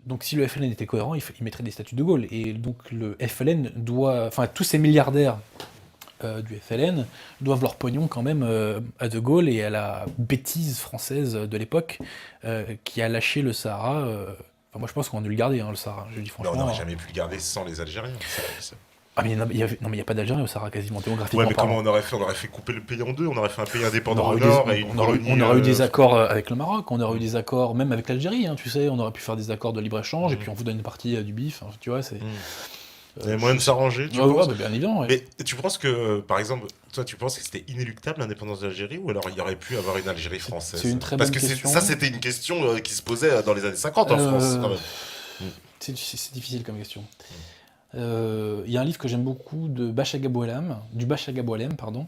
Donc si le FLN était cohérent, il mettrait des statuts de Gaulle. Et donc le FLN doit... Enfin, tous ces milliardaires du FLN doivent leur pognon quand même à De Gaulle et à la bêtise française de l'époque qui a lâché le Sahara. Enfin, moi je pense qu'on a dû le garder, hein, le Sahara. Je dis Mais on franchement. n'aurait jamais pu le garder sans les Algériens. Ah mais non mais il n'y a pas d'Algérien au Sahara quasiment, Ouais, démographiquement mais comment parlant. on aurait fait? On aurait fait couper le pays en deux. On aurait fait un pays On indépendant aurait au eu des, nord et une colonie. on aurait eu des accords avec le Maroc, on aurait eu des accords même avec l'Algérie, hein, tu sais, on aurait pu faire des accords de libre-échange et puis on vous donne une partie du bif, hein, tu vois, c'est... Mm. Il y avait moyen de s'arranger, tu Ouais, ouais, penses? bah, bien évidemment, ouais. Mais tu penses que, par exemple, toi, tu penses que c'était inéluctable l'indépendance de l'Algérie ou alors il y aurait pu avoir une Algérie C'est française? une très Parce bonne que question. ça, c'était une question qui se posait dans les années 50 en France, quand Euh, même. Mm. c'est difficile comme question. Il y a un livre que j'aime beaucoup de Bachaga Boualem, pardon,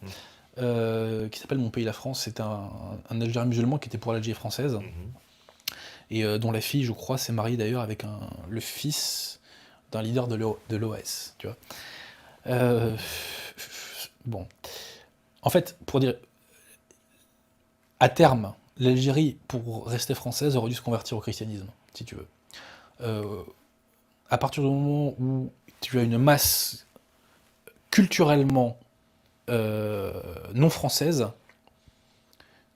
Mm. qui s'appelle Mon pays la France. C'est un Algérien musulman qui était pour l'Algérie française Mhm. et dont la fille, je crois, s'est mariée d'ailleurs avec le fils d'un leader de l'OS, tu vois. Euh, bon, en fait, pour dire, à terme, l'Algérie, pour rester française, aurait dû se convertir au christianisme, si tu veux. Euh, à partir du moment où tu as une masse culturellement non française,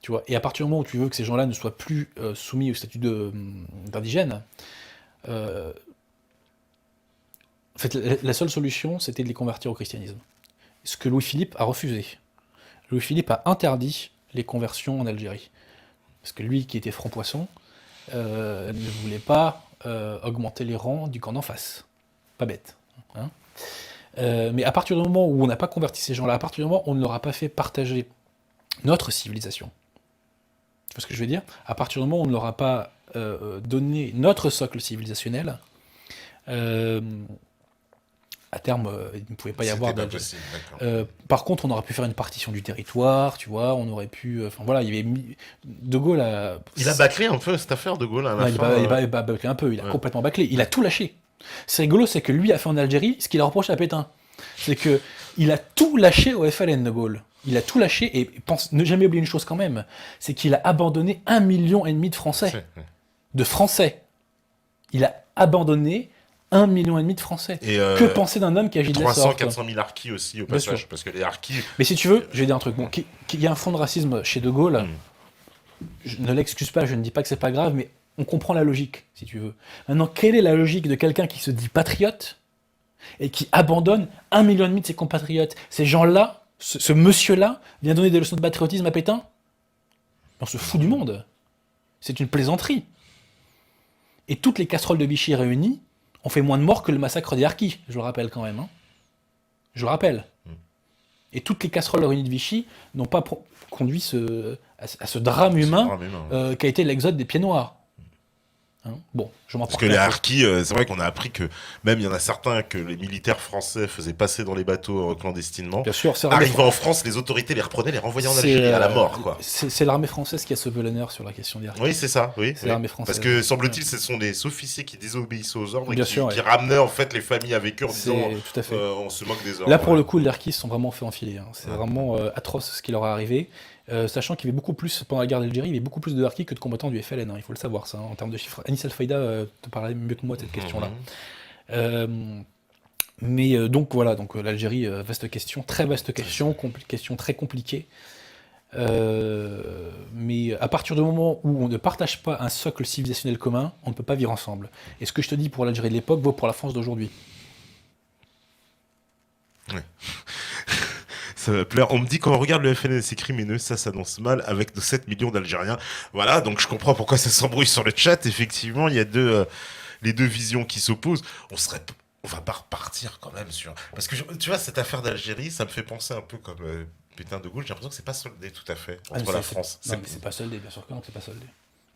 tu vois, et à partir du moment où tu veux que ces gens-là ne soient plus soumis au statut d'indigène, euh, en fait, la seule solution, c'était de les convertir au christianisme. Ce que Louis-Philippe a refusé. Louis-Philippe a interdit les conversions en Algérie. Parce que lui, qui était franc-poisson, ne voulait pas augmenter les rangs du camp d'en face. Pas bête. Hein. Mais à partir du moment où on n'a pas converti ces gens-là, à partir du moment où on ne leur a pas fait partager notre civilisation, tu vois ce que je veux dire? À partir du moment où on ne leur a pas donné notre socle civilisationnel, euh, à terme, il ne pouvait pas y avoir C'était pas d'Algérie. possible, d'accord. Par contre, on aurait pu faire une partition du territoire, tu vois, on aurait pu... Enfin voilà, il y avait... De Gaulle a... Il a bâclé un peu cette affaire de Gaulle à Non, la il fin. a pas bâclé un peu, il a Ouais. complètement bâclé, il a tout lâché. C'est rigolo, c'est que lui a fait en Algérie ce qu'il a reproché à Pétain. C'est que il a tout lâché au FLN, De Gaulle. Il a tout lâché et pense, ne jamais oublier une chose quand même, c'est qu'il a abandonné 1,5 million de Français. Ouais. De Français. Il a abandonné 1,5 million de Français. Et Que penser d'un homme qui agit de la 300, sorte? 400 000 harkis aussi au Bien passage. sûr. Parce que les harkis. Mais si tu veux, je vais dire un truc. Bon, qu'il y a un fond de racisme chez De Gaulle, Mm. je ne l'excuse pas, je ne dis pas que c'est pas grave, mais on comprend la logique, si tu veux. Maintenant, quelle est la logique de quelqu'un qui se dit patriote et qui abandonne 1,5 million de ses compatriotes? Ces gens-là, ce monsieur-là, vient donner des leçons de patriotisme à Pétain? On se fout du monde. C'est une plaisanterie. Et toutes les casseroles de Vichy réunies ont fait moins de morts que le massacre des Harkis, je le rappelle quand même. Hein. Je le rappelle. Et toutes les casseroles réunies de Vichy n'ont pas conduit à ce drame humain drame humain. qu'a été l'exode des pieds noirs. Hein. Bon, je m'en Parce que les harkis, c'est vrai qu'on a appris que même il y en a certains que les militaires français faisaient passer dans les bateaux clandestinement. Bien sûr, c'est Arrivant en France, les autorités les reprenaient, les renvoyaient en c'est, Algérie à la mort, quoi. C'est l'armée française qui a sauvé l'honneur sur la question des harkis. Oui, c'est ça, oui. C'est oui. l'armée française. Parce que semble-t-il, ce sont des officiers qui désobéissaient aux ordres et Bien qui, sûr, ouais. qui ramenaient en fait les familles avec eux en C'est disant tout à fait. on se moque des ordres. Là, pour le coup, les harkis se sont vraiment fait enfiler. Hein. C'est Ouais. vraiment atroce ce qui leur est arrivé. Sachant qu'il y avait beaucoup plus, pendant la guerre d'Algérie, il y avait beaucoup plus de harkis que de combattants du FLN. Hein. Il faut le savoir, ça, hein, en termes de chiffres. Anis Al-Faïda te parlait mieux que moi de cette question-là. Mhm. Donc voilà, donc l'Algérie, vaste question, très vaste question, question très compliquée. Mais à partir du moment où on ne partage pas un socle civilisationnel commun, on ne peut pas vivre ensemble. Et ce que je te dis pour l'Algérie de l'époque vaut pour la France d'aujourd'hui. Ouais. Ça va plaire. On me dit quand on regarde le FLN, c'est crimineux, ça s'annonce mal avec nos 7 millions d'Algériens. Voilà, donc je comprends pourquoi ça s'embrouille sur le chat. Effectivement, il y a les deux visions qui s'opposent. On va pas repartir quand même sur... Parce que tu vois, cette affaire d'Algérie, ça me fait penser un peu comme Pétain de Gaulle. J'ai l'impression que c'est pas soldé tout à fait entre la France. Non, mais c'est pas soldé, bien sûr que non, que c'est pas soldé.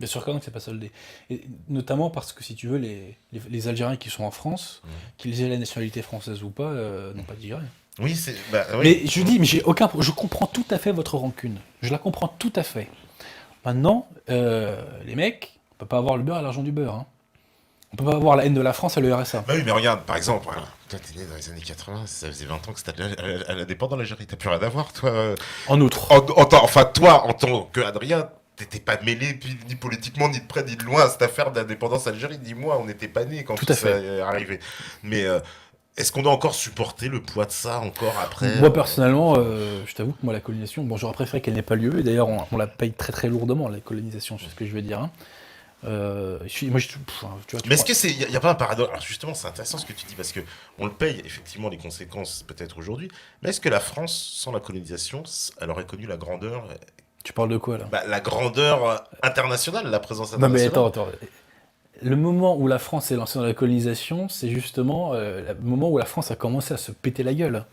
Bien sûr que non, que c'est pas soldé. Et notamment parce que, si tu veux, les Algériens qui sont en France, qu'ils aient la nationalité française ou pas, n'ont pas d'Algérie. Oui, c'est... Bah, oui. Mais je dis, mais je comprends tout à fait votre rancune. Je la comprends tout à fait. Maintenant, les mecs, on peut pas avoir le beurre à l'argent du beurre. Hein. On peut pas avoir la haine de la France à l'ERSA. Bah oui, mais regarde, par exemple, voilà, toi t'es né dans les années 80, ça faisait 20 ans que c'était à l'indépendance d'Algérie, t'as plus rien à voir, toi. En outre. Enfin, toi, en tant qu'Adrien, t'étais pas mêlé ni politiquement, ni de près, ni de loin à cette affaire d'indépendance Algérie. Dis-moi, on n'était pas nés quand Tout tout à ça fait. est arrivé. Mais est-ce qu'on doit encore supporter le poids de ça encore après Moi personnellement, je t'avoue que moi la colonisation, bon j'aurais préféré qu'elle n'ait pas lieu, et d'ailleurs on la paye très très lourdement la colonisation, c'est ce que je veux dire. Hein. Moi tu vois, tu Mais est-ce prends- que c'est, y a pas un paradoxe? Alors justement, c'est intéressant ce que tu dis parce que on le paye effectivement les conséquences peut-être aujourd'hui. Mais est-ce que la France, sans la colonisation, elle aurait connu la grandeur, tu parles de quoi là? la grandeur internationale, la présence Non mais internationale? attends. Le moment où la France s'est lancée dans la colonisation, c'est justement le moment où la France a commencé à se péter la gueule.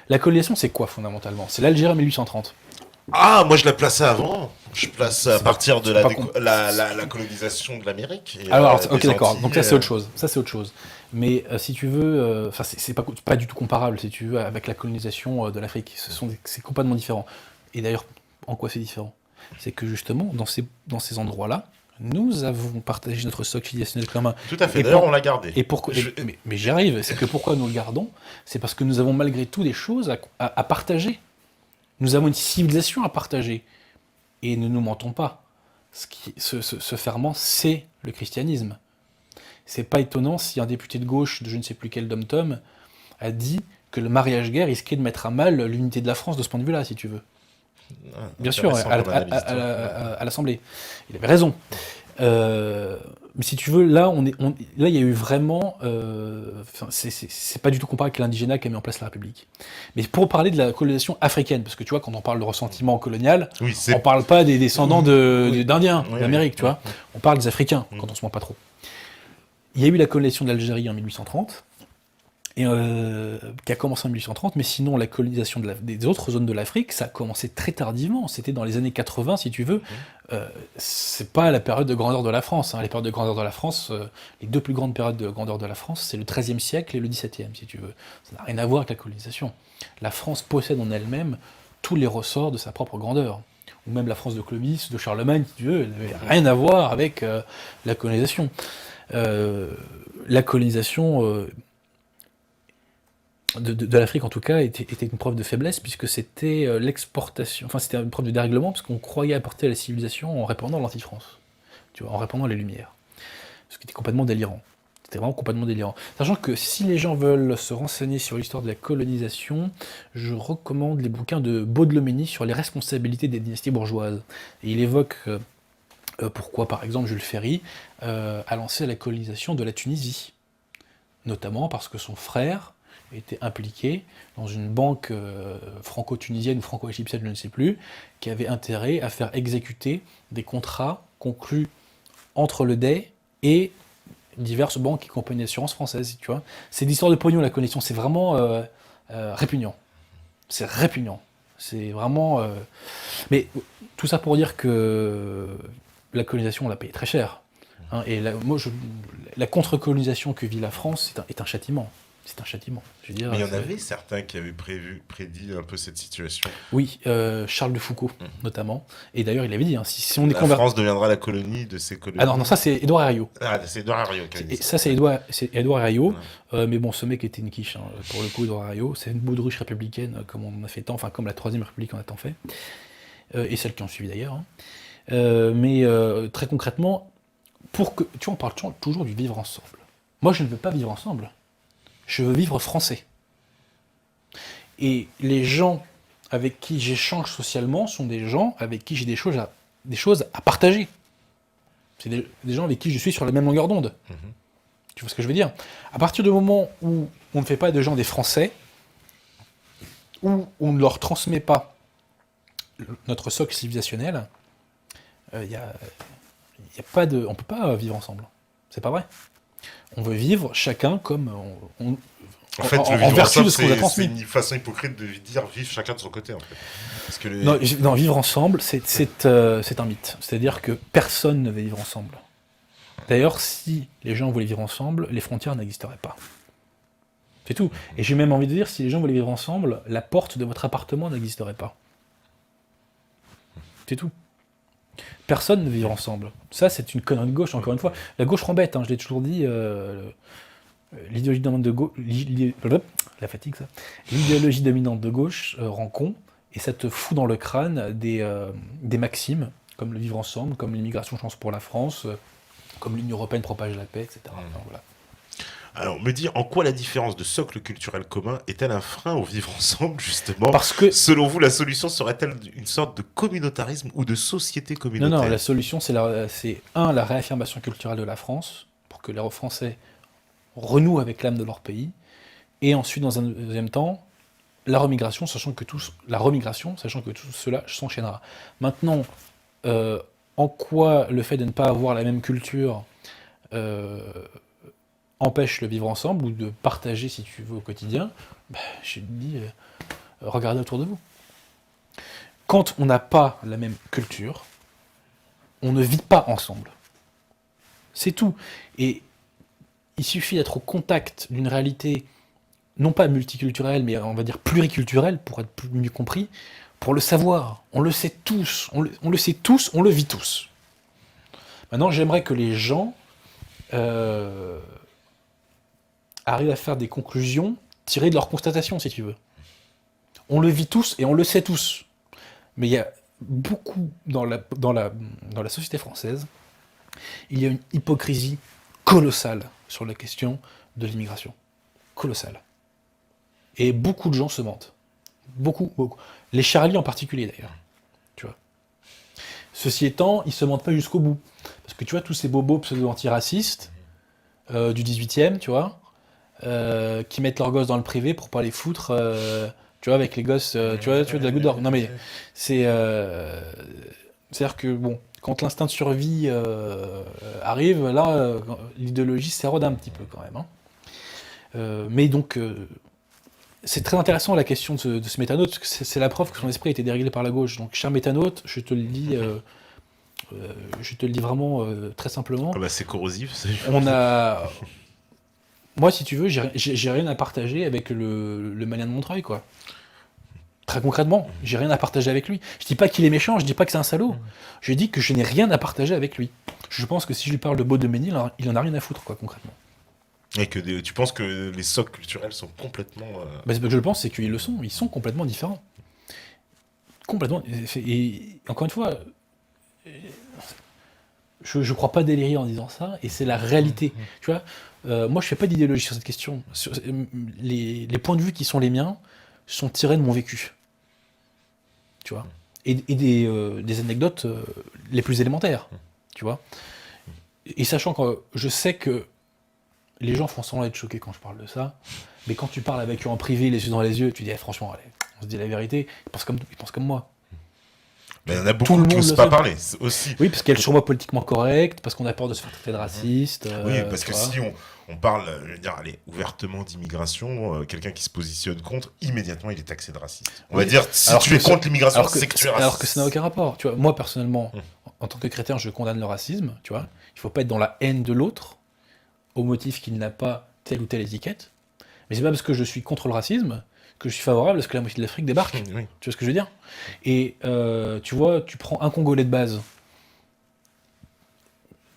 La colonisation, c'est quoi fondamentalement? C'est l'Algérie en 1830. Ah, moi je la plaçais avant. Je place à C'est pas, partir de c'est pas con- la colonisation de l'Amérique et Alors, ok, des d'accord. Antilles. Donc ça, c'est autre chose. Ça, c'est autre chose. Mais si tu veux, enfin, c'est pas du tout comparable, si tu veux, avec la colonisation de l'Afrique. C'est complètement différent. Et d'ailleurs, en quoi c'est différent? C'est que justement, dans ces endroits-là, nous avons partagé notre socle civilisationnel commun. Tout à fait. Et, D'ailleurs, pour- on l'a gardé. et pourquoi Je- mais j'y arrive. C'est que pourquoi nous le gardons? C'est parce que nous avons malgré tout des choses à partager. Nous avons une civilisation à partager. Et ne nous mentons pas. Ce ferment, c'est le christianisme. C'est pas étonnant si un député de gauche de je ne sais plus quel dom-tom a dit que le mariage gay risquait de mettre à mal l'unité de la France de ce point de vue-là, si tu veux. Bien sûr, Intéressant comme analyse, toi. à l'Assemblée. Il avait raison. Mais si tu veux, là, là, il y a eu vraiment. C'est pas du tout comparable avec l'indigénat qui a mis en place la République. Mais pour parler de la colonisation africaine, parce que tu vois, quand on parle de ressentiment colonial, Oui, on parle pas des descendants Oui. d'Indiens, Oui, d'Amérique, oui. tu vois. On parle des Africains, quand on se ment pas trop. Il y a eu la colonisation de l'Algérie en 1830, qui a commencé en 1830, mais sinon la colonisation des autres zones de l'Afrique, ça a commencé très tardivement. C'était dans les années 80, si tu veux. C'est pas la période de grandeur de la France. Hein. Les périodes de grandeur de la France, les deux plus grandes périodes de grandeur de la France, c'est le XIIIe siècle et le XVIIe, si tu veux. Ça n'a rien à voir avec la colonisation. La France possède en elle-même tous les ressorts de sa propre grandeur. Ou même la France de Clovis, de Charlemagne, si tu veux, elle n'avait rien à voir avec la colonisation. La colonisation de l'Afrique, en tout cas, était une preuve de faiblesse, puisque c'était l'exportation, enfin c'était une preuve de dérèglement, parce qu'on croyait apporter à la civilisation en répandant l'anti-France, tu vois, en répandant les Lumières. Ce qui était complètement délirant. C'était vraiment complètement délirant. Sachant que si les gens veulent se renseigner sur l'histoire de la colonisation, je recommande les bouquins de Baudelomeni sur les responsabilités des dynasties bourgeoises. Et il évoque pourquoi, par exemple, Jules Ferry a lancé la colonisation de la Tunisie. Notamment parce que son frère était impliqué dans une banque franco-tunisienne ou franco-égyptienne, je ne sais plus, qui avait intérêt à faire exécuter des contrats conclus entre le Dey et diverses banques et compagnies d'assurance françaises, tu vois. C'est l'histoire de pognon, la connexion, c'est vraiment répugnant. C'est répugnant. C'est vraiment... Mais tout ça pour dire que la colonisation, on l'a payé très cher. Hein, et la contre-colonisation que vit la France est un châtiment. C'est un châtiment. Je veux dire, Mais il y en avait certains qui avaient prédit un peu cette situation. Oui, Charles de Foucault, notamment. Et d'ailleurs, il avait dit, hein, si on est La converti... France deviendra la colonie de ces colonies. Ah non, ça c'est Édouard Herriot. Ah, c'est Edouard Herriot qui a dit Et ça. ça c'est Édouard Herriot. Mais bon, ce mec était une quiche, hein, pour le coup, Édouard Herriot. C'est une baudruche républicaine, comme on en a fait tant, enfin comme la Troisième République en a tant fait. Et celles qui ont suivi d'ailleurs. Hein. Mais très concrètement, pour que... Tu vois, on parle toujours du vivre ensemble. Moi, je ne veux pas vivre ensemble. Je veux vivre français. Et les gens avec qui j'échange socialement sont des gens avec qui j'ai des choses à partager. C'est des gens avec qui je suis sur la même longueur d'onde. Tu vois ce que je veux dire? À partir du moment où on ne fait pas de gens des Français, où on ne leur transmet pas notre socle civilisationnel, on ne peut pas vivre ensemble. C'est pas vrai. On veut vivre chacun comme En fait, en le vivre vertu ensemble, de ce qu'on a c'est transmis. une façon hypocrite de dire vivre chacun de son côté, en fait. Parce que Non, vivre ensemble, c'est un mythe. C'est-à-dire que personne ne veut vivre ensemble. D'ailleurs, si les gens voulaient vivre ensemble, les frontières n'existeraient pas. C'est tout. Et j'ai même envie de dire, si les gens voulaient vivre ensemble, la porte de votre appartement n'existerait pas. C'est tout. Personne ne veut vivre ensemble. Ça, c'est une connerie de gauche, encore une fois. La gauche rend bête, hein, je l'ai toujours dit. L'idéologie dominante de gauche... La fatigue, ça. L'idéologie dominante de gauche rend con, et ça te fout dans le crâne des maximes comme le vivre ensemble, comme l'immigration chance pour la France, comme l'Union européenne propage la paix, etc. Enfin, voilà. Alors, me dire en quoi la différence de socle culturel commun est-elle un frein au vivre ensemble, justement? Parce que, Selon vous, la solution serait-elle une sorte de communautarisme ou de société non, communautaire? la solution, c'est la réaffirmation culturelle de la France, pour que les Français renouent avec l'âme de leur pays, et ensuite, dans un deuxième temps, la remigration, sachant que tout cela s'enchaînera. Maintenant, en quoi le fait de ne pas avoir la même culture euh, empêche le vivre ensemble, ou de partager, si tu veux, au quotidien, je te dis, regardez autour de vous. Quand on n'a pas la même culture, on ne vit pas ensemble. C'est tout. Et il suffit d'être au contact d'une réalité, non pas multiculturelle, mais on va dire pluriculturelle, pour être mieux compris, pour le savoir. On le sait tous, on le sait tous, on le vit tous. Maintenant, j'aimerais que les gens arrivent à faire des conclusions tirées de leurs constatations, si tu veux. On le vit tous et on le sait tous. Mais il y a beaucoup dans la société française, il y a une hypocrisie colossale sur la question de l'immigration. Colossale. Et beaucoup de gens se mentent. Beaucoup, beaucoup. Les Charlie en particulier, d'ailleurs. Tu vois. Ceci étant, ils se mentent pas jusqu'au bout. Parce que tu vois, tous ces bobos pseudo-antiracistes du 18e, tu vois, qui mettent leurs gosses dans le privé pour pas les foutre, tu vois, avec les gosses, tu vois, de la goutte d'or. Non mais, c'est-à-dire que, bon, quand l'instinct de survie arrive, là, l'idéologie s'érode un petit peu quand même. Hein. Mais donc, c'est très intéressant la question de ce métanote, parce que c'est la preuve que son esprit a été déréglé par la gauche. Donc, cher métanote, je te le dis vraiment très simplement. Ah bah, c'est corrosif. On a. Moi, si tu veux, j'ai rien à partager avec le Malien de Montreuil, quoi. Très concrètement, j'ai rien à partager avec lui. Je dis pas qu'il est méchant, je dis pas que c'est un salaud. Je dis que je n'ai rien à partager avec lui. Je pense que si je lui parle de Baud de Ménil, il en a rien à foutre, quoi, concrètement. Et que tu penses que les socles culturels sont complètement. Bah, c'est pas que je le pense, c'est qu'ils le sont. Ils sont complètement différents. Complètement. Et encore une fois, je crois pas délirer en disant ça, et c'est la réalité. Tu vois, moi, je fais pas d'idéologie sur cette question. Les points de vue qui sont les miens sont tirés de mon vécu. Tu vois, et des anecdotes les plus élémentaires. Tu vois, et sachant que je sais que les gens font semblant d'être choqués quand je parle de ça, mais quand tu parles avec eux en privé, les yeux dans les yeux, tu dis franchement, allez, on se dit la vérité, ils pensent comme moi. Mais il y en a beaucoup qui n'osent pas parler aussi. Oui, parce qu'elle est sûrement politiquement correcte, parce qu'on a peur de se faire traiter de raciste. Oui, parce que si on parle, je veux dire, allez, ouvertement d'immigration, quelqu'un qui se positionne contre, immédiatement il est taxé de raciste. On va dire, si tu es contre l'immigration, c'est que tu es raciste. Alors que ça n'a aucun rapport. Tu vois, moi, personnellement, en tant que chrétien, je condamne le racisme. Tu vois, il ne faut pas être dans la haine de l'autre, au motif qu'il n'a pas telle ou telle étiquette. Mais c'est pas parce que je suis contre le racisme que je suis favorable à ce que la moitié de l'Afrique débarque. Oui. Tu vois ce que je veux dire? Et tu vois, tu prends un Congolais de base,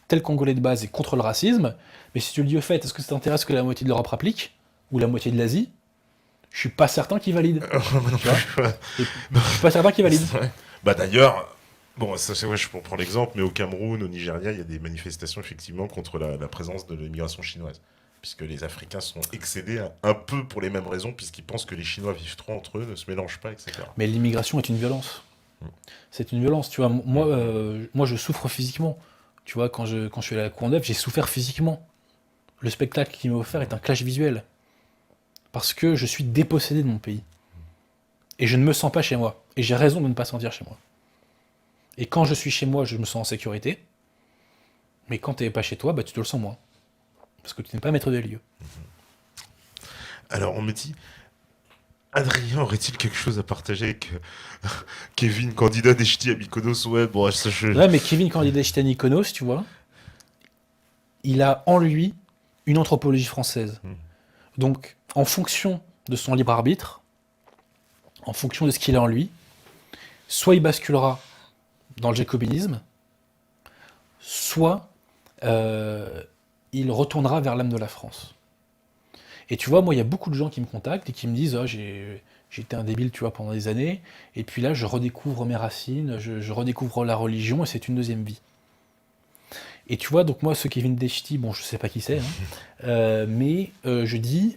tel Congolais de base est contre le racisme, mais si tu le dis au fait, est-ce que ça t'intéresse que la moitié de l'Europe applique? Ou la moitié de l'Asie? Je suis pas certain qu'il valide. Je suis pas certain qu'il valide. Bah d'ailleurs, bon, ça, je prends l'exemple, mais au Cameroun, au Nigeria, il y a des manifestations effectivement contre la présence de l'immigration chinoise. Puisque les Africains sont excédés un peu pour les mêmes raisons, puisqu'ils pensent que les Chinois vivent trop entre eux, ne se mélangent pas, etc. Mais l'immigration est une violence. C'est une violence, tu vois. Moi, je souffre physiquement. Tu vois, quand je suis allé à la Courneuve, j'ai souffert physiquement. Le spectacle qui m'est offert est un clash visuel. Parce que je suis dépossédé de mon pays. Et je ne me sens pas chez moi. Et j'ai raison de ne pas sentir chez moi. Et quand je suis chez moi, je me sens en sécurité. Mais quand tu n'es pas chez toi, bah, tu te le sens moins. Parce que tu n'es pas maître des lieux. Alors, on me dit, Adrien aurait-il quelque chose à partager avec Kevin, candidat des ch'tis à Mykonos? Ouais, bon, ça je... Ouais, mais Kevin, candidat des ch'tis à Mykonos, tu vois, il a en lui une anthropologie française. Donc, en fonction de son libre arbitre, en fonction de ce qu'il a en lui, soit il basculera dans le jacobinisme, soit il retournera vers l'âme de la France. Et tu vois, moi, il y a beaucoup de gens qui me contactent et qui me disent, j'ai été un débile, tu vois, pendant des années, et puis là, je redécouvre mes racines, je redécouvre la religion, et c'est une deuxième vie. Et tu vois, donc moi, ce Kevin Deshti, bon, je sais pas qui c'est, hein, mais je dis,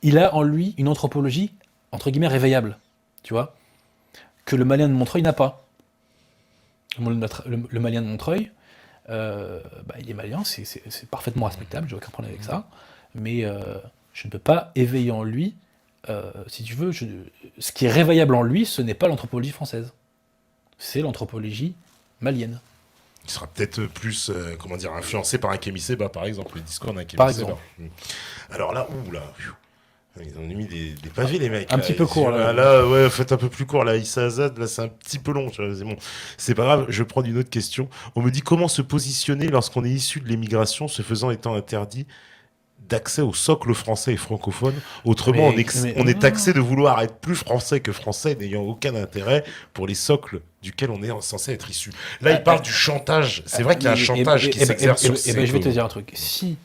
il a en lui une anthropologie, entre guillemets, réveillable, tu vois, que le Malien de Montreuil n'a pas. Le Malien de Montreuil, il est malien, c'est parfaitement respectable, j'ai aucun problème avec ça, mais je ne peux pas éveiller en lui, si tu veux, ce qui est réveillable en lui, ce n'est pas l'anthropologie française, c'est l'anthropologie malienne. Il sera peut-être plus, influencé par un Kémy Séba, par exemple, le discours d'un Par Kémy Séba. exemple. Alors là, ils ont mis des pavés, les mecs. Un petit peu court, là. Là, ouais, faites un peu plus court. Là, Issa Azad, là, c'est un petit peu long. C'est bon. C'est pas grave, je vais prendre une autre question. On me dit comment se positionner lorsqu'on est issu de l'émigration, ce faisant étant interdit d'accès au socle français et francophone. Autrement, on est taxé de vouloir être plus français que français, n'ayant aucun intérêt pour les socles duquel on est censé être issu. Là, il parle du chantage. C'est vrai qu'il y a un chantage qui s'exerce sur ces... Je vais te dire un truc. Si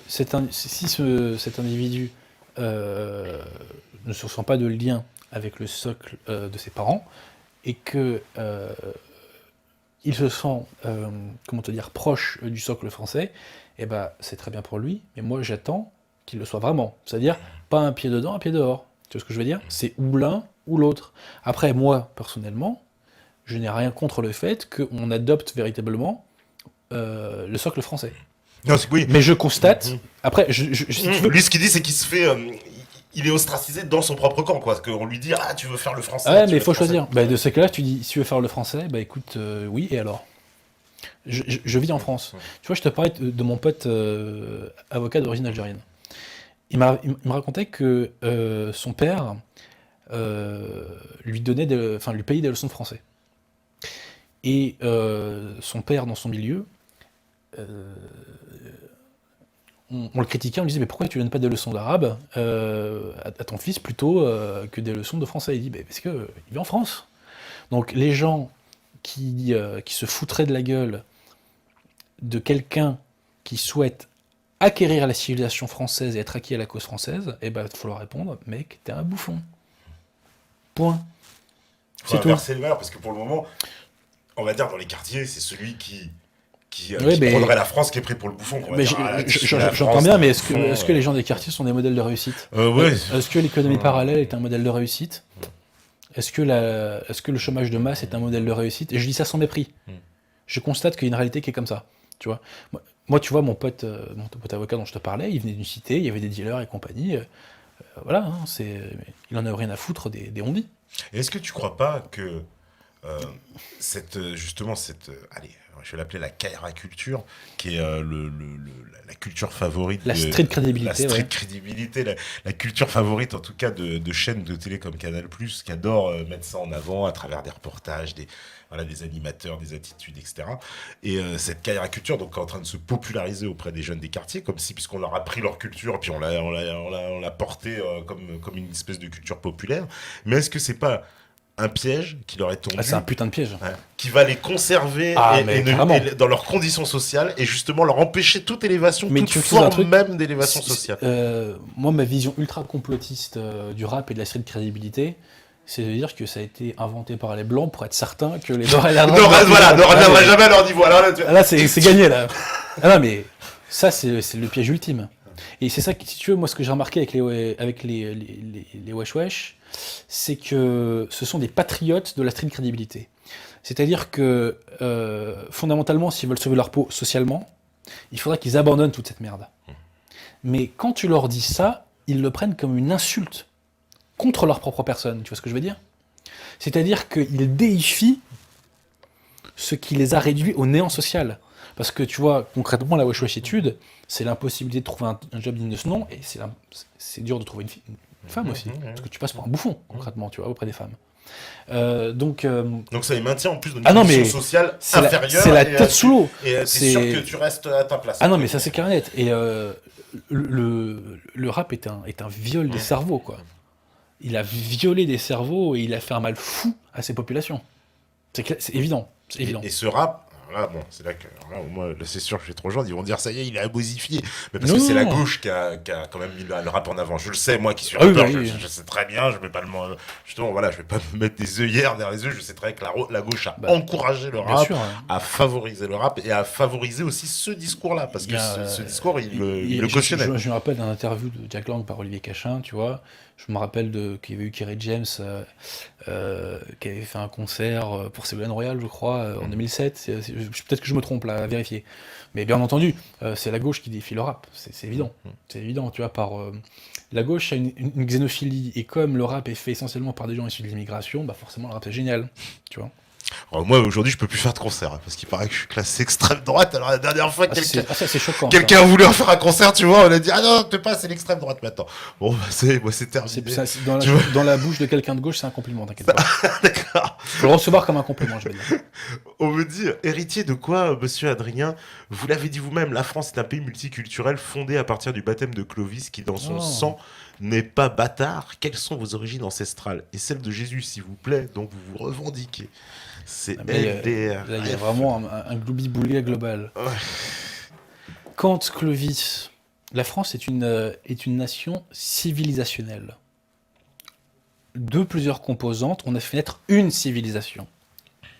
cet individu ne se sent pas de lien avec le socle de ses parents, et que il se sent, proche du socle français, c'est très bien pour lui, mais moi j'attends qu'il le soit vraiment. C'est-à-dire, pas un pied dedans, un pied dehors. Tu vois ce que je veux dire ? C'est ou l'un ou l'autre. Après, moi, personnellement, je n'ai rien contre le fait qu'on adopte véritablement le socle français. Non, oui. Mais je constate, après, si tu veux... Lui, ce qu'il dit, c'est qu'il se fait... il est ostracisé dans son propre camp, quoi. Parce qu'on lui dit, tu veux faire le français. Ouais, mais il faut choisir. De ce cas-là, tu dis, si tu veux faire le français, écoute, oui, et alors ? Je vis en France. Tu vois, je te parlais de mon pote avocat d'origine algérienne. Il me racontait que son père lui payait des leçons de français. Et son père, dans son milieu, on le critiquait, on lui disait, mais pourquoi tu ne donnes pas des leçons d'arabe à ton fils plutôt que des leçons de français ? Il dit, parce qu'il vit en France. Donc les gens qui se foutraient de la gueule de quelqu'un qui souhaite acquérir la civilisation française et être acquis à la cause française, il faut leur répondre, mec, t'es un bouffon. Point. C'est tout. Inverser le valeur, parce que pour le moment, on va dire dans les quartiers, c'est celui qui prendrait la France qui est pris pour le bouffon. J'entends bien, mais est-ce que les gens des quartiers sont des modèles de réussite ? Est-ce que l'économie parallèle est un modèle de réussite ? Est-ce que le chômage de masse est un modèle de réussite ? Et je dis ça sans mépris. Je constate qu'il y a une réalité qui est comme ça. Tu vois, moi, tu vois, mon pote avocat dont je te parlais, il venait d'une cité, il y avait des dealers et compagnie. Il en a rien à foutre des ondis. Et est-ce que tu crois pas que allez, je vais l'appeler la Kaira culture, qui est la culture favorite la street crédibilité, la culture favorite en tout cas de chaînes de télé comme Canal+, qui adore mettre ça en avant à travers des reportages, des animateurs, des attitudes, etc. Et cette Kaira culture donc est en train de se populariser auprès des jeunes des quartiers, comme si, puisqu'on leur a pris leur culture, puis on l'a porté comme une espèce de culture populaire. Mais est-ce que c'est pas un piège qui leur est tombé, c'est un putain de piège, qui va les conserver dans leurs conditions sociales et justement leur empêcher toute élévation, toute forme même d'élévation sociale. Moi, ma vision ultra complotiste du rap et de la street crédibilité, c'est de dire que ça a été inventé par les blancs pour être certain que les noirs ne reviendraient jamais à leur niveau. Là, c'est gagné là. Non, mais ça, c'est le piège ultime. Et c'est ça, si tu veux, moi, ce que j'ai remarqué avec les Wesh Wesh, c'est que ce sont des patriotes de la street crédibilité. C'est-à-dire que, fondamentalement, s'ils veulent sauver leur peau socialement, il faudrait qu'ils abandonnent toute cette merde. Mais quand tu leur dis ça, ils le prennent comme une insulte contre leur propre personne. Tu vois ce que je veux dire ? C'est-à-dire qu'ils déifient ce qui les a réduits au néant social. Parce que, tu vois, concrètement, la Wesh Weshitude, c'est l'impossibilité de trouver un job digne de ce nom, et c'est dur de trouver une femme aussi, parce que tu passes pour un bouffon, concrètement, tu vois, auprès des femmes. Donc ça les maintient en plus dans une position sociale inférieure. C'est la tête sous l'eau. Et t'es sûr que tu restes à ta place. Ah non, mais ça c'est clair et net. Et le rap est un viol des cerveaux, quoi. Il a violé des cerveaux et il a fait un mal fou à ces populations. C'est évident. Et ce rap, là, bon, c'est là que, alors là, moi, là, c'est sûr que j'ai trop gentil. Ils vont dire, ça y est, il est abosifié. Mais parce Non, que c'est la non. gauche qui a quand même mis le rap en avant. Je le sais, moi qui suis Ah oui, bah rappeur, oui. je sais très bien. Je vais pas justement, voilà, je vais pas me mettre des œillères derrière les yeux. Je sais très bien que la gauche a Bah, encouragé le bien rap, sûr. a favorisé le rap et a favorisé aussi ce discours-là. Parce Il y que a, ce discours, il le je, cautionnait. je me rappelle d'un interview de Jack Lang par Olivier Cachin, tu vois. Je me rappelle qu'il y avait eu Kerry James qui avait fait un concert pour Ségolène Royal, je crois, en 2007. Peut-être que je me trompe là, à vérifier. Mais bien entendu, c'est la gauche qui défie le rap, c'est évident. C'est évident, tu vois. La gauche a une xénophilie, et comme le rap est fait essentiellement par des gens issus de l'immigration, bah forcément le rap c'est génial, tu vois. Alors, moi, aujourd'hui, je peux plus faire de concert parce qu'il paraît que je suis classé extrême droite. Alors, la dernière fois, Ça c'est choquant. quelqu'un a voulu en faire un concert, tu vois, on a dit, ah non, t'es pas, c'est l'extrême droite maintenant. Bon, bah, c'est terminé. Tu vois. Dans la bouche de quelqu'un de gauche, c'est un compliment, t'inquiète pas. D'accord. Faut le recevoir comme un compliment, je vais dire. On me dit, héritier de quoi, monsieur Adrien? Vous l'avez dit vous-même, la France est un pays multiculturel fondé à partir du baptême de Clovis qui, dans son Oh. sang, n'est pas bâtard. Quelles sont vos origines ancestrales? Et celles de Jésus, s'il vous plaît, dont vous vous revendiquez. C'est LDR. Là, il y a vraiment un gloubi-boulga global. Ouais. Kant, Clovis, la France est une nation civilisationnelle. De plusieurs composantes, on a fait naître une civilisation.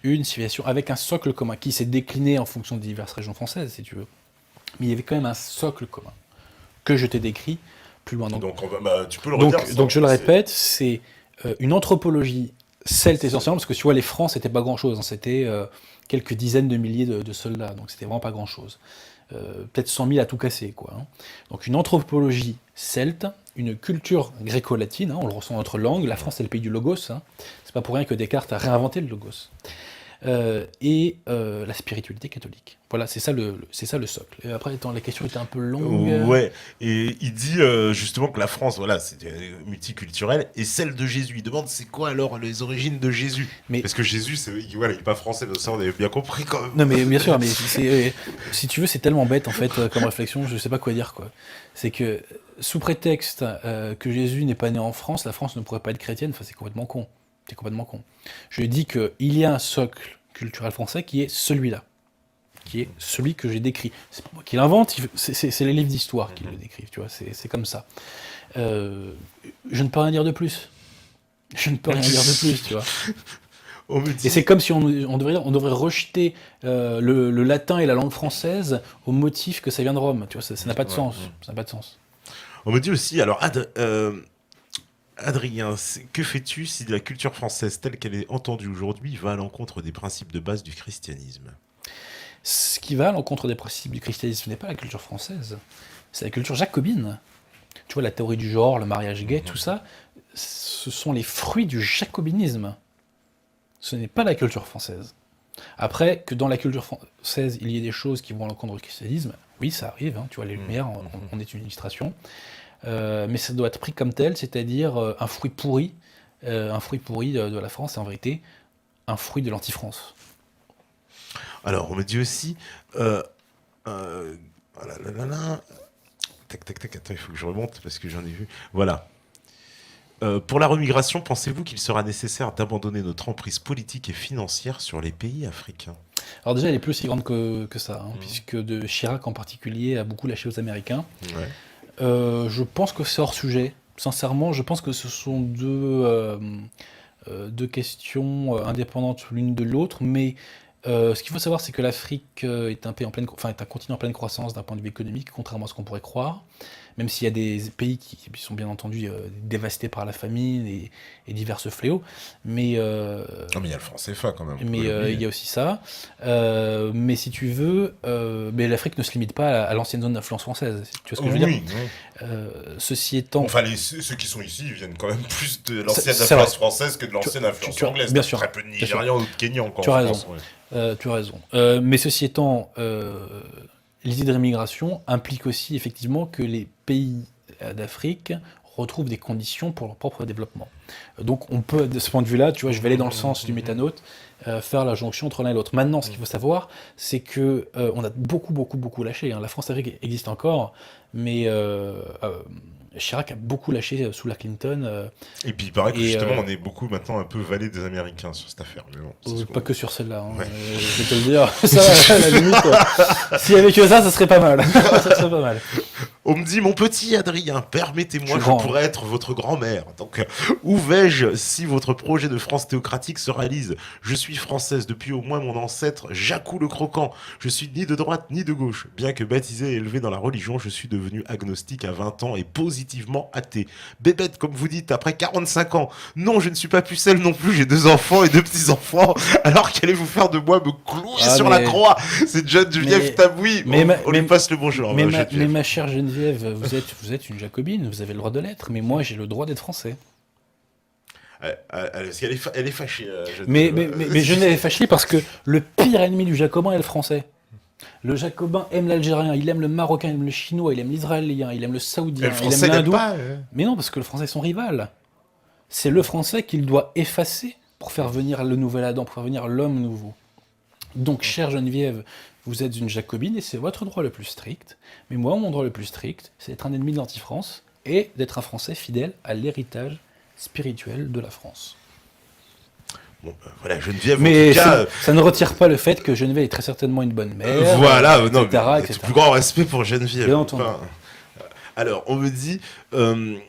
Une civilisation avec un socle commun qui s'est décliné en fonction des diverses régions françaises, si tu veux. Mais il y avait quand même un socle commun que je t'ai décrit plus loin. Donc tu peux le redire. Donc je le répète, c'est une anthropologie celte essentiellement, parce que tu vois, les Francs, c'était pas grand-chose, hein, c'était quelques dizaines de milliers de soldats, donc c'était vraiment pas grand-chose. Peut-être 100 000 à tout casser, quoi. Hein. Donc une anthropologie celte, une culture gréco-latine, hein, on le ressent dans notre langue, la France c'est le pays du logos, hein. C'est pas pour rien que Descartes a réinventé le logos. Et la spiritualité catholique. Voilà, c'est ça le socle. Et après, la question était un peu longue. Ouais, et il dit justement que la France, voilà, c'est multiculturelle, et celle de Jésus. Il demande c'est quoi alors les origines de Jésus? Parce que Jésus, voilà, il est pas français, ça on avait bien compris quand même. Non mais bien sûr, mais si tu veux, c'est tellement bête en fait comme réflexion, je sais pas quoi dire quoi. C'est que sous prétexte que Jésus n'est pas né en France, la France ne pourrait pas être chrétienne, enfin c'est complètement con. C'est complètement con. Je dis qu'il y a un socle culturel français qui est celui-là, qui est celui que j'ai décrit. C'est pas moi qui l'invente, c'est les livres d'histoire qui le décrivent, tu vois, c'est comme ça. Je ne peux rien dire de plus. Je ne peux rien dire de plus, tu vois. Et c'est comme si on devrait rejeter le latin et la langue française au motif que ça vient de Rome, tu vois, ça n'a pas de sens. Ça n'a pas de sens. On me dit aussi, alors Adrien, que fais-tu si la culture française telle qu'elle est entendue aujourd'hui va à l'encontre des principes de base du christianisme? Ce qui va à l'encontre des principes du christianisme, ce n'est pas la culture française, c'est la culture jacobine. Tu vois, la théorie du genre, le mariage gay, tout ça, ce sont les fruits du jacobinisme. Ce n'est pas la culture française. Après, que dans la culture française, il y ait des choses qui vont à l'encontre du christianisme, oui, ça arrive, hein, tu vois, les Lumières, on est une illustration. Mais ça doit être pris comme tel, c'est-à-dire un fruit pourri de la France, et en vérité, un fruit de l'anti-France. Alors, on me dit aussi... Tac, attends, il faut que je remonte parce que j'en ai vu. Voilà. Pour la remigration, pensez-vous qu'il sera nécessaire d'abandonner notre emprise politique et financière sur les pays africains? Alors déjà, elle est plus si grande que ça, hein, puisque de Chirac en particulier a beaucoup lâché aux Américains. Ouais. Je pense que c'est hors sujet. Sincèrement, je pense que ce sont deux questions indépendantes l'une de l'autre, mais ce qu'il faut savoir, c'est que l'Afrique est un continent en pleine croissance d'un point de vue économique, contrairement à ce qu'on pourrait croire, même s'il y a des pays qui sont bien entendu dévastés par la famine et diverses fléaux, mais Non, mais il y a le franc CFA quand même. mais il y a aussi ça. Mais si tu veux, mais l'Afrique ne se limite pas à l'ancienne zone d'influence française. Tu vois ce que je veux dire? Ceci étant... Enfin, ceux qui sont ici, ils viennent quand même plus de l'ancienne C'est influence vrai. française que de l'ancienne influence anglaise. Bien sûr. Très peu de Bien sûr. Nigérians ou de Kenyans. Tu as raison. Tu as raison. Mais ceci étant, l'idée de l'immigration implique aussi effectivement que les pays d'Afrique retrouvent des conditions pour leur propre développement. Donc on peut, de ce point de vue-là, tu vois, je vais aller dans le sens du métanote, faire la jonction entre l'un et l'autre. Maintenant, ce qu'il faut savoir, c'est que on a beaucoup lâché. Hein. La France-Afrique existe encore, mais Chirac a beaucoup lâché sous la Clinton, Et puis il paraît que et justement on est beaucoup maintenant un peu valet des Américains sur cette affaire. Mais bon, c'est ce pas qu'on- que sur celle-là, hein. Ouais. Je vais te le dire. Ça, à la limite, s'il y avait que ça serait pas mal. Ça serait pas mal. On me dit, mon petit Adrien, permettez-moi, Je suis je grand, pourrais être votre grand-mère. Donc, où vais-je si votre projet de France théocratique se réalise? Je suis française depuis au moins mon ancêtre Jacou le Croquant. Je suis ni de droite ni de gauche. Bien que baptisé et élevé dans la religion, je suis devenu agnostique à 20 ans et positivement athée. Bébête, comme vous dites, après 45 ans. Non, je ne suis pas pucelle non plus, j'ai 2 enfants et 2 petits-enfants. Alors qu'allez-vous faire de moi me clouer Ah, sur la mais- croix? C'est John Geneviève mais- Taboui. mais On lui passe le bonjour. Mais, Geneviève. mais ma chère Geneviève, vous êtes une jacobine, vous avez le droit de l'être, mais moi j'ai le droit d'être français. Parce qu'elle elle est fâchée. Mais Geneviève est fâchée parce que le pire ennemi du jacobin est le français. Le jacobin aime l'algérien, il aime le marocain, il aime le chinois, il aime l'israélien, il aime le saoudien, le il français aime n'aime l'hindou. pas. Mais non, parce que le français est son rival. C'est le français qu'il doit effacer pour faire venir le nouvel Adam, pour faire venir l'homme nouveau. Donc, chère Geneviève, vous êtes une jacobine et c'est votre droit le plus strict. Mais moi, mon droit le plus strict, c'est d'être un ennemi de l'anti-France et d'être un Français fidèle à l'héritage spirituel de la France. Bon, voilà, Geneviève, Mais en tout cas, ça ne retire pas le fait que Geneviève est très certainement une bonne mère. voilà, etc., non, mais etc. tout plus grand respect pour Geneviève. Bien entendu. Alors, on me dit, le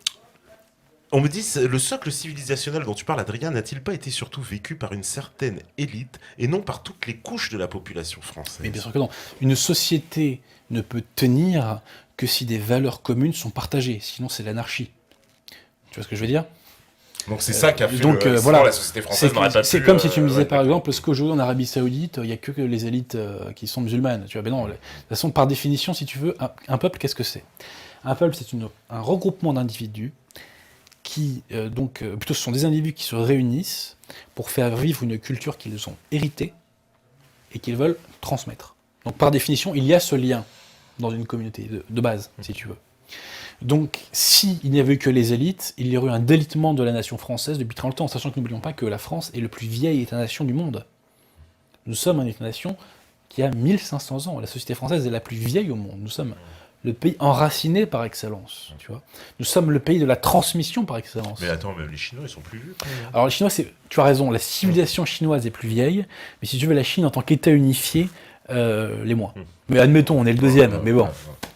socle civilisationnel dont tu parles, Adrien, n'a-t-il pas été surtout vécu par une certaine élite et non par toutes les couches de la population française? Mais bien sûr que non. Une société ne peut tenir que si des valeurs communes sont partagées. Sinon, c'est l'anarchie. Tu vois ce que je veux dire? Donc c'est ça qui a fait donc, sinon, voilà. la société française n'aurait pas pu... C'est comme si tu me disais ouais, par exemple, est-ce qu'aujourd'hui en Arabie Saoudite, il n'y a que les élites qui sont musulmanes? Tu vois, ben non. De toute façon, par définition, si tu veux, un peuple, qu'est-ce que c'est? Un peuple, c'est un regroupement d'individus qui, plutôt, ce sont des individus qui se réunissent pour faire vivre une culture qu'ils ont héritée et qu'ils veulent transmettre. Donc, par définition, il y a ce lien dans une communauté de base, si tu veux. Donc, s'il n'y avait eu que les élites, il y aurait eu un délitement de la nation française depuis très longtemps, sachant que n'oublions pas que la France est le plus vieil État-nation du monde. Nous sommes un État-nation qui a 1500 ans. La société française est la plus vieille au monde. Nous sommes le pays enraciné par excellence. Tu vois. Nous sommes le pays de la transmission par excellence. Mais attends, même les Chinois, ils sont plus vieux. Alors, les Chinois, tu as raison, la civilisation chinoise est plus vieille, mais si tu veux, la Chine en tant qu'État unifié, les moins. Mais admettons, on est le deuxième, mais bon,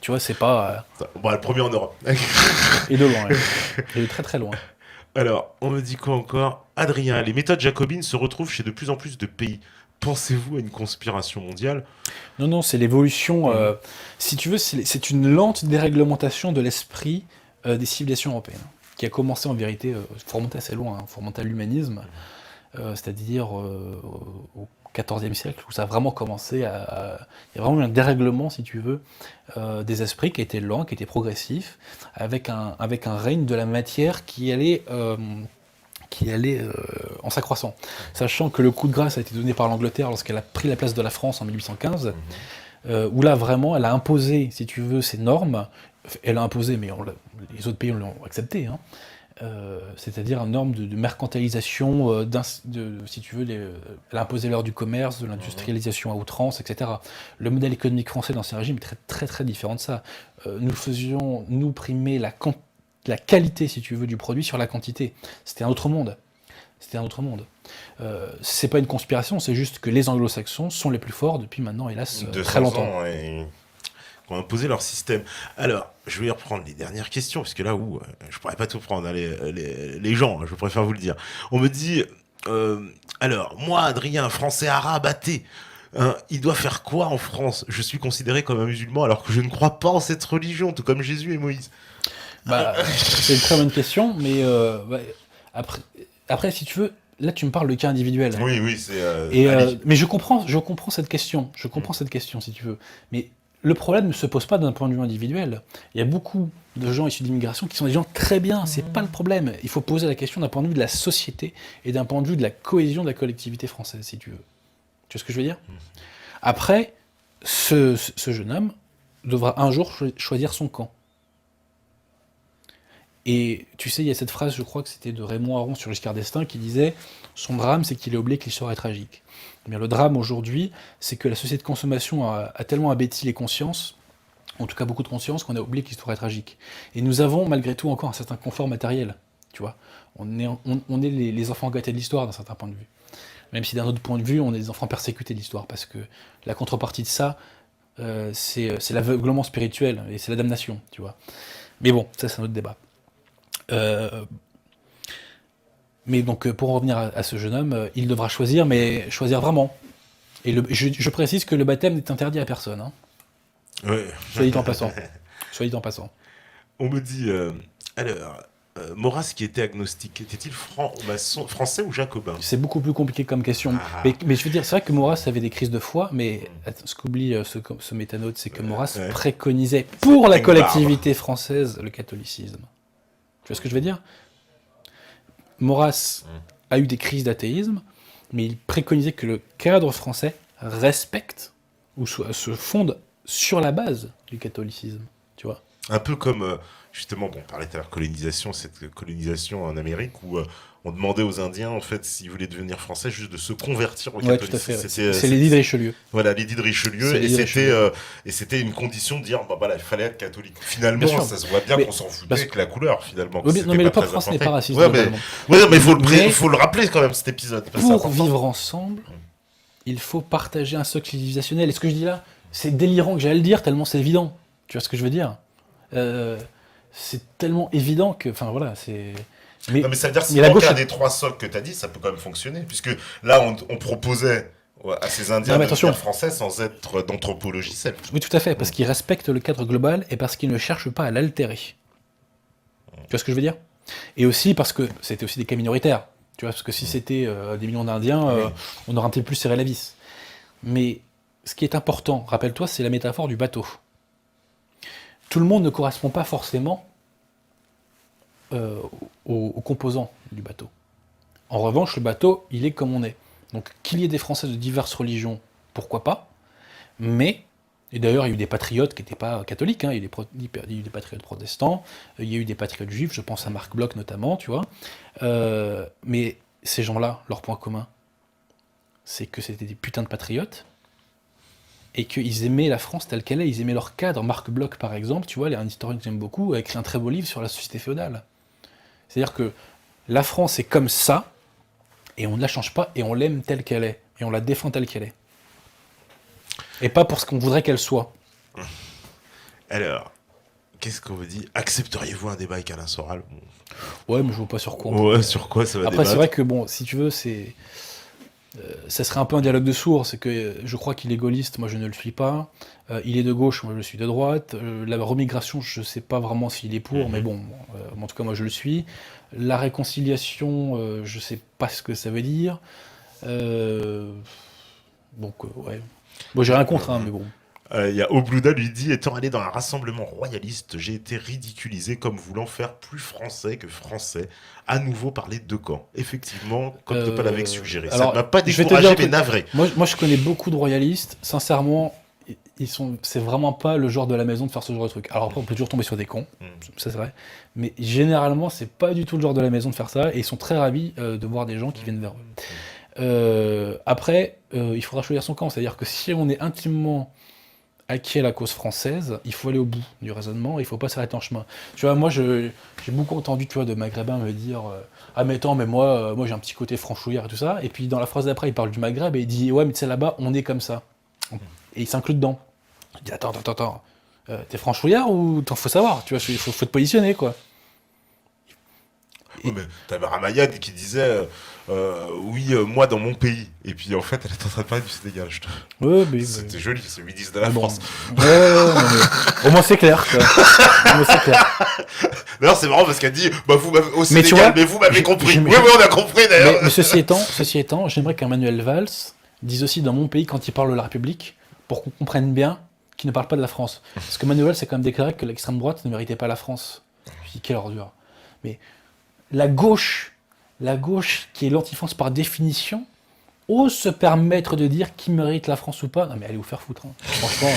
tu vois, c'est pas... Bon, le premier en Europe. Et de loin, et de très très loin. Alors, on me dit quoi encore? Adrien, les méthodes jacobines se retrouvent chez de plus en plus de pays. Pensez-vous à une conspiration mondiale? Non, non, c'est l'évolution... si tu veux, c'est une lente déréglementation de l'esprit des civilisations européennes, qui a commencé en vérité, il faut remonter assez loin, il faut remonter à l'humanisme, c'est-à-dire au XIVe siècle, où ça a vraiment commencé il y a vraiment eu un dérèglement, si tu veux, des esprits qui était lent, qui était progressif, avec un règne de la matière qui allait en s'accroissant. Sachant que le coup de grâce a été donné par l'Angleterre lorsqu'elle a pris la place de la France en 1815, où là vraiment elle a imposé, si tu veux, ses normes. Elle a imposé, mais les autres pays l'ont accepté, hein. C'est-à-dire une norme de mercantilisation, si tu veux, elle a imposé l'heure du commerce, de l'industrialisation à outrance, etc. Le modèle économique français dans ces régimes est très très très différent de ça. Nous primer la qualité, si tu veux, du produit sur la quantité. C'était un autre monde. C'était un autre monde. C'est pas une conspiration, c'est juste que les anglo-saxons sont les plus forts depuis maintenant, hélas, très longtemps. Qui ont imposé leur système. Alors, je vais reprendre les dernières questions, parce que là où je pourrais pas tout prendre, hein, les gens, je préfère vous le dire. On me dit, alors, moi, Adrien, français arabe athée, il doit faire quoi en France? Je suis considéré comme un musulman alors que je ne crois pas en cette religion, tout comme Jésus et Moïse. C'est une très bonne question, mais après, si tu veux, là tu me parles de cas individuel. Oui, c'est... mais je comprends cette question, cette question, si tu veux. Mais le problème ne se pose pas d'un point de vue individuel. Il y a beaucoup de gens issus d'immigration qui sont des gens très bien, c'est pas le problème. Il faut poser la question d'un point de vue de la société et d'un point de vue de la cohésion de la collectivité française, si tu veux. Tu vois ce que je veux dire? Après, ce jeune homme devra un jour choisir son camp. Et tu sais, il y a cette phrase, je crois que c'était de Raymond Aron sur Giscard d'Estaing, qui disait « Son drame, c'est qu'il a oublié que l'histoire est tragique ». Eh bien, le drame aujourd'hui, c'est que la société de consommation a tellement abêti les consciences en tout cas beaucoup de conscience, qu'on a oublié que l'histoire est tragique. Et nous avons malgré tout encore un certain confort matériel, tu vois. On est les enfants gâtés de l'histoire d'un certain point de vue. Même si d'un autre point de vue, on est des enfants persécutés de l'histoire, parce que la contrepartie de ça, c'est l'aveuglement spirituel, et c'est la damnation, tu vois. Mais bon, ça c'est un autre débat. Mais donc pour en revenir à ce jeune homme, il devra choisir, mais choisir vraiment. Et je précise que le baptême n'est interdit à personne, hein. Ouais. Soit dit en passant. Soit dit en passant. On me dit, alors, Maurras qui était agnostique, était-il français ou jacobin? C'est beaucoup plus compliqué comme question. Ah. Mais je veux dire, c'est vrai que Maurras avait des crises de foi, mais ce qu'oublie ce métanote, c'est que Maurras préconisait pour la collectivité française le catholicisme. Tu vois ce que je veux dire? Maurras a eu des crises d'athéisme, mais il préconisait que le cadre français respecte ou se fonde sur la base du catholicisme, tu vois. Un peu comme, justement, bon, on parlait tout à l'heure colonisation, cette colonisation en Amérique où on demandait aux Indiens, en fait, s'ils voulaient devenir français, juste de se convertir au catholicisme. Tout à fait. C'est l'édit de Richelieu. Voilà, l'édit de Richelieu, et c'était une condition de dire, bah voilà, il fallait être catholique. Finalement, ça se voit bien qu'on s'en foutait avec la couleur, finalement. Non, mais le peuple français n'est pas raciste. Mais il faut le rappeler quand même, cet épisode. Pour vivre ensemble, il faut partager un socle civilisationnel. Et ce que je dis là, c'est délirant que j'allais le dire, tellement c'est évident. Tu vois ce que je veux dire? C'est tellement évident que, enfin voilà, c'est. Non, mais ça veut dire que si un des trois socles que tu as dit, ça peut quand même fonctionner, puisque là, on proposait à ces Indiens de devenir français sans être d'anthropologie celte. Oui, tout à fait, parce qu'ils respectent le cadre global et parce qu'ils ne cherchent pas à l'altérer. Tu vois ce que je veux dire? Et aussi parce que c'était aussi des cas minoritaires. Tu vois, parce que si c'était des millions d'Indiens, on aurait un petit peu plus serré la vis. Mais ce qui est important, rappelle-toi, c'est la métaphore du bateau. Tout le monde ne correspond pas forcément aux composants du bateau. En revanche, le bateau, il est comme on est. Donc qu'il y ait des Français de diverses religions, pourquoi pas, mais, et d'ailleurs il y a eu des patriotes qui n'étaient pas catholiques, hein, il y a eu des patriotes protestants, il y a eu des patriotes juifs, je pense à Marc Bloch notamment, tu vois, mais ces gens-là, leur point commun, c'est que c'était des putains de patriotes, et qu'ils aimaient la France telle qu'elle est, ils aimaient leur cadre. Marc Bloch, par exemple, tu vois, un historien que j'aime beaucoup, a écrit un très beau livre sur la société féodale. C'est-à-dire que la France est comme ça, et on ne la change pas, et on l'aime telle qu'elle est, et on la défend telle qu'elle est. Et pas pour ce qu'on voudrait qu'elle soit. Alors, qu'est-ce qu'on me dit? Accepteriez-vous un débat avec Alain Soral? Ouais, mais je vois pas sur quoi. Ouais, sur quoi ça va Après, c'est vrai que, bon, si tu veux, c'est... ça serait un peu un dialogue de sourds, c'est que je crois qu'il est gaulliste, moi je ne le suis pas. Il est de gauche, moi je suis de droite. La remigration, je sais pas vraiment s'il est pour, mais bon, en tout cas moi je le suis. La réconciliation, je sais pas ce que ça veut dire. Donc, ouais. Bon, j'ai rien contre, hein, mais bon. Il y a Obluda lui dit, étant allé dans un rassemblement royaliste, j'ai été ridiculisé comme voulant faire plus français que français. À nouveau parler de deux camps. Effectivement, comme Topal avait suggéré. Ça ne m'a pas découragé, mais navré. Moi, je connais beaucoup de royalistes. Sincèrement, c'est vraiment pas le genre de la maison de faire ce genre de truc. Alors après, on peut toujours tomber sur des cons, ça c'est vrai. Mais généralement, c'est pas du tout le genre de la maison de faire ça. Et ils sont très ravis de voir des gens qui viennent vers eux. Après, il faudra choisir son camp. C'est-à-dire que si on est intimement acquis à la cause française, il faut aller au bout du raisonnement, il faut pas s'arrêter en chemin. Tu vois, moi, j'ai beaucoup entendu, tu vois, de maghrébins me dire ah mais attends, mais moi j'ai un petit côté franchouillard et tout ça, et puis dans la phrase d'après, il parle du Maghreb et il dit ouais, mais tu sais, là-bas, on est comme ça. Et il s'inclut dedans. Il dit attends, t'es franchouillard ou faut savoir, tu vois, faut te positionner, quoi. Ouais, mais t'avais Ramayad qui disait oui, moi dans mon pays. Et puis en fait, elle est en train de parler du Sénégal. C'était joli, c'est 8-10 de la France. Au moins c'est clair. D'ailleurs, c'est marrant parce qu'elle dit bah, vous m'avez au Sénégal, mais vous m'avez compris. Oui, on a compris d'ailleurs. Mais ceci étant, j'aimerais qu'Emmanuel Valls dise aussi dans mon pays quand il parle de la République, pour qu'on comprenne bien qu'il ne parle pas de la France. Parce que Emmanuel Valls a quand même déclaré que l'extrême droite ne méritait pas la France. Je dis quelle ordure. Mais la gauche qui est l'anti-France par définition, ose se permettre de dire qui mérite la France ou pas. Non mais allez vous faire foutre, hein. Franchement.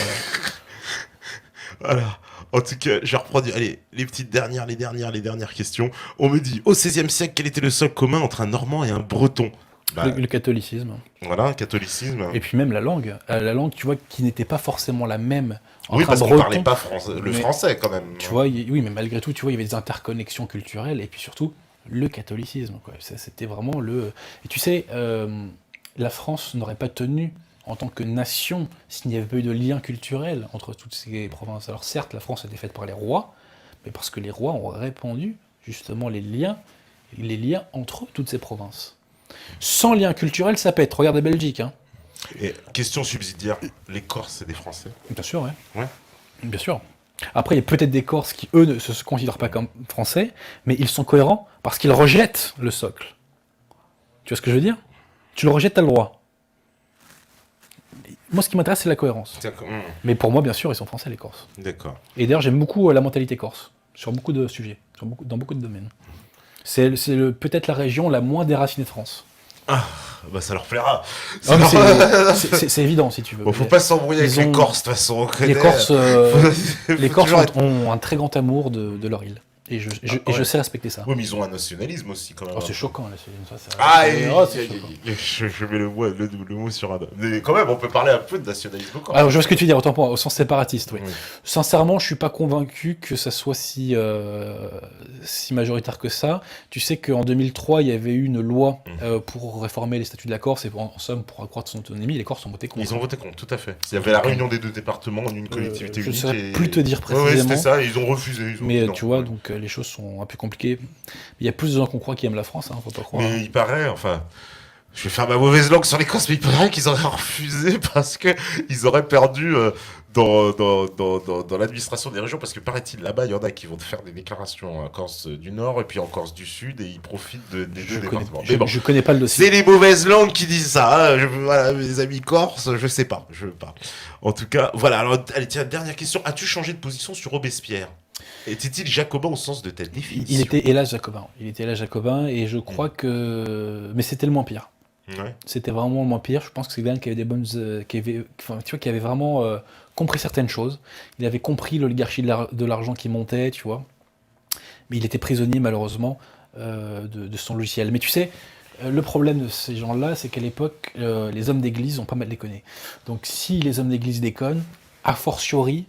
Voilà. En tout cas, je reprends allez, les dernières questions. On me dit, au XVIe siècle, quel était le socle commun entre un Normand et un Breton? Bah, Le catholicisme. voilà, catholicisme. Et puis même la langue. La langue, tu vois, qui n'était pas forcément la même Oui, entre un parce qu'on parlait breton. pas le mais- français quand même. Tu vois, oui, mais malgré tout, tu vois, il y avait des interconnexions culturelles et puis surtout le catholicisme, quoi. Ça, c'était vraiment le. Et tu sais, la France n'aurait pas tenu en tant que nation s'il n'y avait pas eu de lien culturel entre toutes ces provinces. Alors certes, la France était faite par les rois, mais parce que les rois ont répandu justement les liens entre toutes ces provinces. Sans lien culturel, ça pète. Regarde la Belgique, hein. Et question subsidiaire, les Corses, c'est des Français? Bien sûr, ouais. Ouais. Bien sûr. Après, il y a peut-être des Corses qui, eux, ne se considèrent pas comme français, mais ils sont cohérents parce qu'ils rejettent le socle. Tu vois ce que je veux dire? Tu le rejettes, t'as le droit. Moi, ce qui m'intéresse, c'est la cohérence. D'accord. Mais pour moi, bien sûr, ils sont français, les Corses. D'accord. Et d'ailleurs, j'aime beaucoup la mentalité corse, sur beaucoup de sujets, dans beaucoup de domaines. C'est peut-être la région la moins déracinée de France. Bah ça leur plaira. Non, mais c'est évident, si tu veux. Bon, faut pas s'embrouiller avec ils les ont- Corses, de toute façon. On connaît. Les Corses, Faut les Corses toujours être- ont un très grand amour de leur île. Et je sais respecter ça. Oui, mais ils ont un nationalisme aussi quand même. Oh, c'est choquant, là. Ça, Ah, c'est choquant. je mets le mot sur un. Mais quand même, on peut parler un peu de nationalisme encore. Alors, je vois ce que tu veux dire, autant pour moi, au sens séparatiste, oui. Oui. Sincèrement, je suis pas convaincu que ça soit si majoritaire que ça. Tu sais qu'en 2003, il y avait eu une loi pour réformer les statuts de la Corse et en somme pour accroître son autonomie. Les Corses ont voté contre. Ils ont voté contre, tout à fait. Il y avait la réunion des deux départements en une collectivité je unique. saurais plus te dire Ouais, précisément. c'était ça, ils ont refusé. Ils ont dit Mais non. tu vois, donc les choses sont un peu compliquées. Il y a plus de gens qu'on croit qui aiment la France, hein, faut pas croire. Mais il paraît, enfin, je vais faire ma mauvaise langue sur les Corses, mais il paraît qu'ils auraient refusé parce que ils auraient perdu dans l'administration des régions, parce que paraît-il, là-bas, il y en a qui vont faire des déclarations en Corse du Nord et puis en Corse du Sud, et ils profitent des deux départements. Mais bon, Je connais pas le dossier. c'est les mauvaises langues qui disent ça. Hein. Voilà, mes amis corses, je sais pas, je veux pas. En tout cas, voilà. Alors, allez, tiens, dernière question. As-tu changé de position sur Robespierre? Était-il jacobin au sens de ta définition? Il était hélas jacobin. Il était hélas jacobin et je crois que. Mais c'était le moins pire. Ouais. C'était vraiment le moins pire. Je pense que c'est quelqu'un qui avait des bonnes. Qui avait vraiment compris certaines choses. Il avait compris l'oligarchie de l'argent qui montait, tu vois. Mais il était prisonnier, malheureusement, de son logiciel. Mais tu sais, le problème de ces gens-là, c'est qu'à l'époque, les hommes d'église ont pas mal déconné. Donc si les hommes d'église déconnent, a fortiori,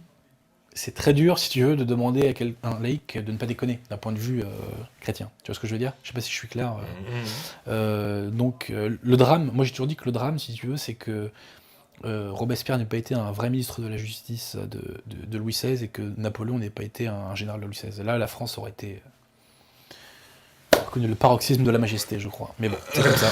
c'est très dur, si tu veux, de demander à un laïc de ne pas déconner, d'un point de vue chrétien. Tu vois ce que je veux dire? Je sais pas si je suis clair. Donc, le drame, moi j'ai toujours dit que le drame, si tu veux, c'est que Robespierre n'ait pas été un vrai ministre de la justice de Louis XVI et que Napoléon n'ait pas été un général de Louis XVI. Là, la France aurait été connu le paroxysme de la majesté, je crois. Mais bon, c'est comme ça.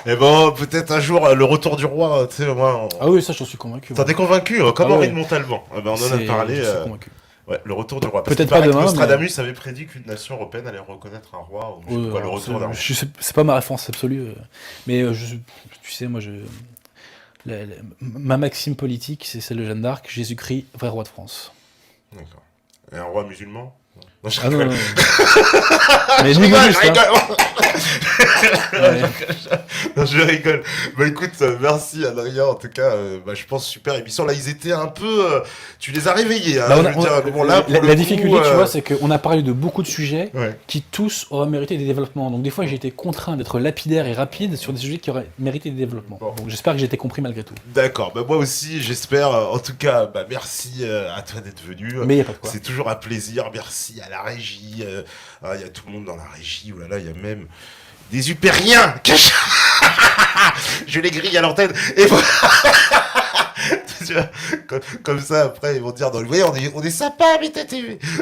Et bon, peut-être un jour, le retour du roi, tu sais, moi... Ah oui, ça, j'en suis convaincu. T'en es convaincu, comme Ah Henri ouais. de Montalban. On en a parlé. Je suis convaincu. Ouais, le retour du roi. Parce Peut-être qu'il paraît pas demain, que Nostradamus avait prédit qu'une nation européenne allait reconnaître un roi, ou je sais pas quoi, le Alors, retour d'un roi. c'est pas ma référence absolue, mais tu sais, moi, ma maxime politique, c'est celle de Jeanne d'Arc, Jésus-Christ, vrai roi de France. D'accord. Et un roi musulman? Non, je Ah non, rigole. non, non. Mais Je nous, rigole, juste, je hein. rigole. Ouais. Non, je rigole. Bah écoute, merci Adrien, en tout cas, je pense super émission. Là, ils étaient un peu... tu les as réveillés, hein, Bah, je veux dire. Bon, là, pour le la coup, difficulté, tu vois, c'est qu'on a parlé de beaucoup de sujets ouais. qui tous auraient mérité des développements. Donc des fois, j'ai été contraint d'être lapidaire et rapide sur des sujets qui auraient mérité des développements. Bon. Donc j'espère que j'ai été compris malgré tout. D'accord, bah moi aussi, j'espère. En tout cas, merci à toi d'être venu. Mais il n'y a pas de quoi. C'est toujours un plaisir. Merci à la régie. Il y a tout le monde dans la régie. Oh là là, il y a même des upériens. Je les grille à l'antenne. Et voilà. Tu vois, comme ça, après, ils vont dire dans le... Vous voyez, on est sympa, mais t'es...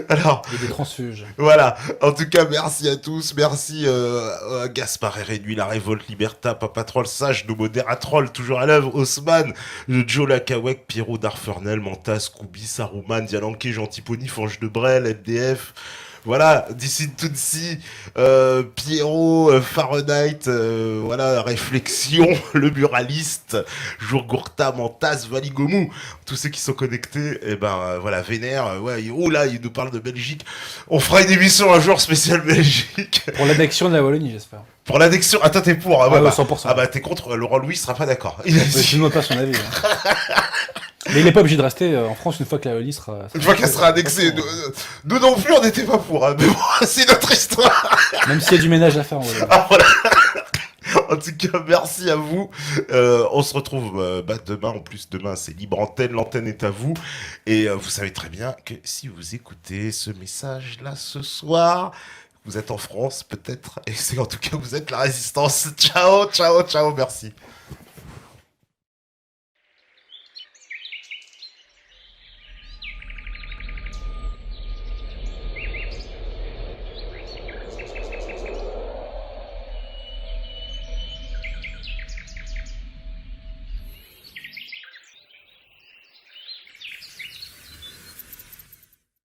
Alors, Il y a des transfuges. voilà. En tout cas, merci à tous. Merci à Gaspard et Réduit, La Révolte, Liberta, Papatrol, Sage, Nomo Deratrol, toujours à l'œuvre, Haussmann, Joe Lakawek, Pierrot Darfernel, Mantas, Scooby, Saruman, Dialanké, Gentiponi, Fange de Brel, FDF. Voilà, d'ici Tutsi, Pierrot, Fahrenheit, voilà, Réflexion, Le Muraliste, Jourgourta, Mantas, Valigomou, tous ceux qui sont connectés, et voilà, Vénère, ouais, là, il nous parle de Belgique. On fera une émission un jour spéciale Belgique. Pour l'annexion de la Wallonie, j'espère. Pour l'annexion, attends, t'es pour, Ah ouais, 100%. Ah bah, t'es contre, Laurent Louis sera pas d'accord. Il a Je dit. ne demande pas son avis. Hein. Mais il n'est pas obligé de rester en France une fois que la Wallonie sera... Une fois qu'elle sera annexée, nous non plus, on n'était pas pour, hein, mais bon, c'est notre histoire. Même s'il y a du ménage à faire en Wallonie. Ah, voilà. En En tout cas, merci à vous. On se retrouve demain. En plus, demain, c'est libre antenne. L'antenne est à vous. Et vous savez très bien que si vous écoutez ce message-là ce soir, vous êtes en France, peut-être. Et c'est en tout cas, vous êtes la résistance. Ciao, ciao, ciao. Merci.